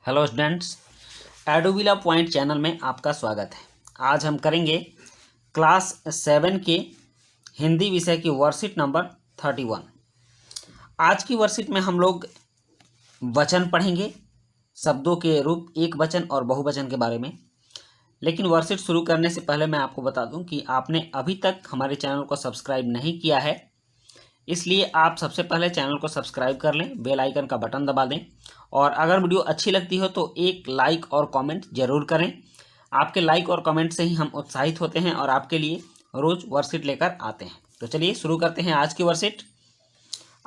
Hello students, एडोबिला point channel में आपका स्वागत है। आज हम करेंगे क्लास 7 के हिंदी विषय की वर्कशीट नंबर 31। आज की वर्कशीट में हम लोग वचन पढ़ेंगे, शब्दों के रूप, एक वचन और बहुवचन के बारे में। लेकिन वर्कशीट शुरू करने से पहले मैं आपको बता दूं कि आपने अभी तक हमारे चैनल को सब्सक्राइब नहीं किया है, इसलिए आप सबसे पहले चैनल को सब्सक्राइब कर लें, बेल आइकन का बटन दबा दें और अगर वीडियो अच्छी लगती हो तो एक लाइक और कमेंट जरूर करें। आपके लाइक और कमेंट से ही हम उत्साहित होते हैं और आपके लिए रोज़ वर्कशीट लेकर आते हैं। तो चलिए शुरू करते हैं आज की वर्कशीट।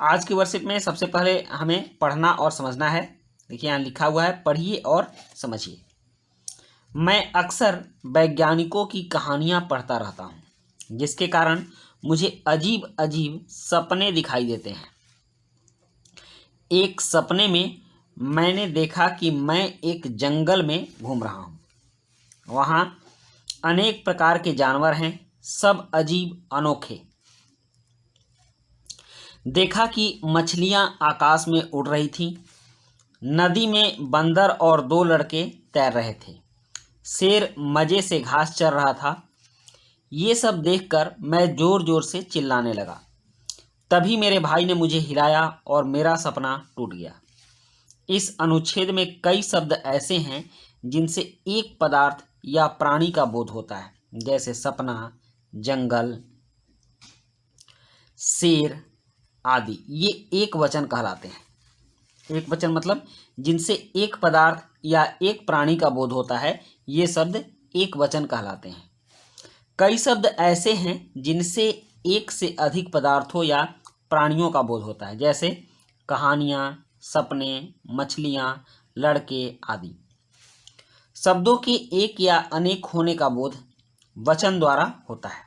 आज की वर्कशीट में सबसे पहले हमें पढ़ना और समझना है। देखिए यहाँ लिखा हुआ है, पढ़िए और समझिए। मैं अक्सर वैज्ञानिकों की कहानियाँ पढ़ता रहता हूँ, जिसके कारण मुझे अजीब अजीब सपने दिखाई देते हैं। एक सपने में मैंने देखा कि मैं एक जंगल में घूम रहा हूँ। वहाँ अनेक प्रकार के जानवर हैं, सब अजीब अनोखे। देखा कि मछलियाँ आकाश में उड़ रही थीं। नदी में बंदर और 2 लड़के तैर रहे थे। शेर मज़े से घास चर रहा था। ये सब देखकर मैं ज़ोर ज़ोर से चिल्लाने लगा। तभी मेरे भाई ने मुझे हिलाया और मेरा सपना टूट गया। इस अनुच्छेद में कई शब्द ऐसे हैं जिनसे एक पदार्थ या प्राणी का बोध होता है, जैसे सपना, जंगल, शेर आदि। ये एक वचन कहलाते हैं। एक वचन मतलब जिनसे एक पदार्थ या एक प्राणी का बोध होता है, ये शब्द एक वचन कहलाते हैं। कई शब्द ऐसे हैं जिनसे एक से अधिक पदार्थों या प्राणियों का बोध होता है, जैसे कहानियाँ, सपने, मछलियाँ, लड़के आदि। शब्दों के एक या अनेक होने का बोध वचन द्वारा होता है।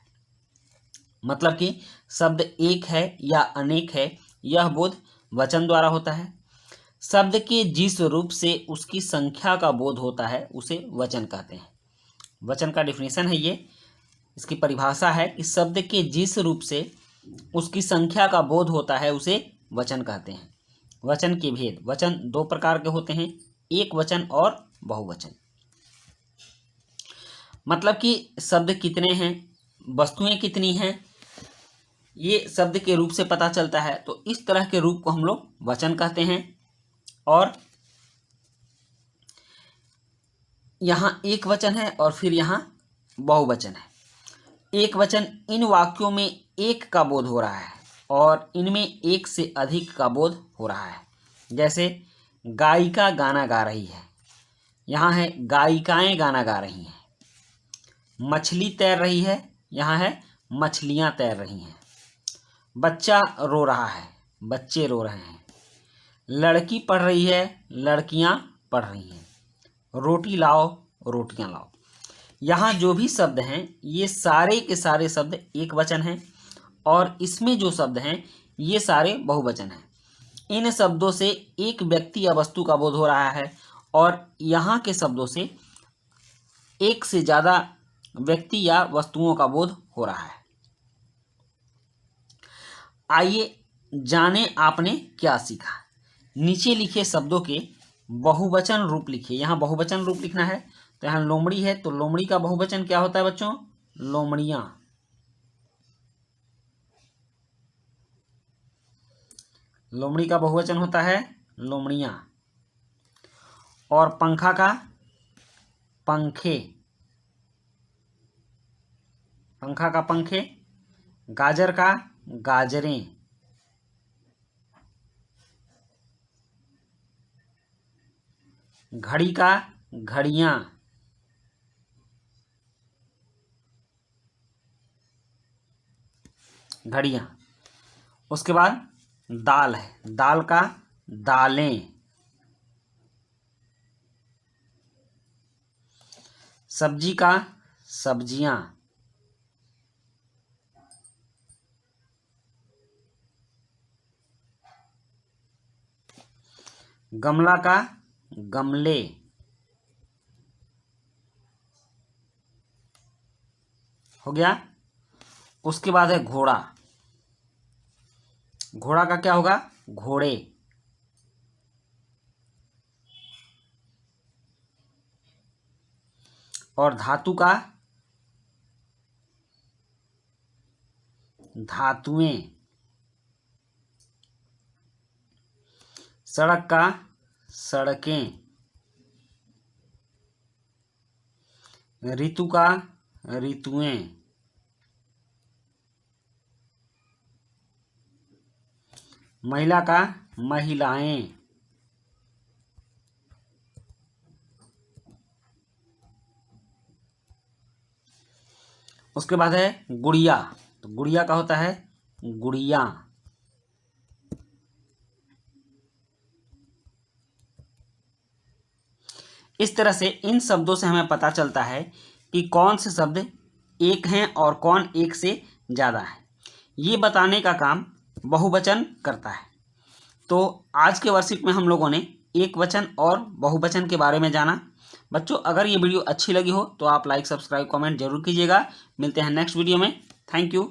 मतलब कि शब्द एक है या अनेक है, यह बोध वचन द्वारा होता है। शब्द के जिस रूप से उसकी संख्या का बोध होता है उसे वचन कहते हैं। वचन का डिफिनीशन है ये, इसकी परिभाषा है कि शब्द के जिस रूप से उसकी संख्या का बोध होता है उसे वचन कहते हैं। वचन के भेद। वचन 2 प्रकार के होते हैं, एक वचन और बहुवचन। मतलब कि शब्द कितने हैं, वस्तुएं कितनी हैं, ये शब्द के रूप से पता चलता है। तो इस तरह के रूप को हम लोग वचन कहते हैं। और यहाँ एक वचन है और फिर यहाँ बहुवचन है। एक वचन इन वाक्यों में एक का बोध हो रहा है और इनमें एक से अधिक का बोध हो रहा है। जैसे गायिका गाना गा रही है, यहाँ है गायिकाएं गाना गा रही हैं। मछली तैर रही है, यहाँ है मछलियाँ तैर रही हैं। बच्चा रो रहा है, बच्चे रो रहे हैं। लड़की पढ़ रही है, लड़कियाँ पढ़ रही हैं। रोटी लाओ, रोटियाँ लाओ। यहाँ जो भी शब्द हैं ये सारे के सारे शब्द एक वचन हैं और इसमें जो शब्द हैं ये सारे बहुवचन हैं। इन शब्दों से एक व्यक्ति या वस्तु का बोध हो रहा है और यहाँ के शब्दों से एक से ज़्यादा व्यक्ति या वस्तुओं का बोध हो रहा है। आइए जाने आपने क्या सीखा। नीचे लिखे शब्दों के बहुवचन रूप लिखिए। यहाँ बहुवचन रूप लिखना है तो यहाँ लोमड़ी है, तो लोमड़ी का बहुवचन क्या होता है बच्चों? लोमड़ियाँ। लोमड़ी का बहुवचन होता है लोमड़ियाँ। और पंखा का पंखे, पंखा का पंखे। गाजर का गाजरें। घड़ी का घड़ियाँ। घड़ियाँ। उसके बाद दाल है, दाल का दालें। सब्जी का सब्जियाँ। गमला का गमले। हो गया। उसके बाद है घोड़ा। घोड़ा का क्या होगा? घोड़े। और धातु का धातुएं, सड़क का सड़कें, ऋतु का ऋतुएं, महिला का महिलाएं, उसके बाद है गुड़िया। तो गुड़िया का होता है गुड़िया। इस तरह से इन शब्दों से हमें पता चलता है कि कौन से शब्द एक हैं और कौन एक से ज़्यादा है। ये बताने का काम बहुवचन करता है। तो आज के वर्कशीट में हम लोगों ने एक वचन और बहुवचन के बारे में जाना। बच्चों, अगर ये वीडियो अच्छी लगी हो तो आप लाइक, सब्सक्राइब, कमेंट जरूर कीजिएगा। मिलते हैं नेक्स्ट वीडियो में। Thank you.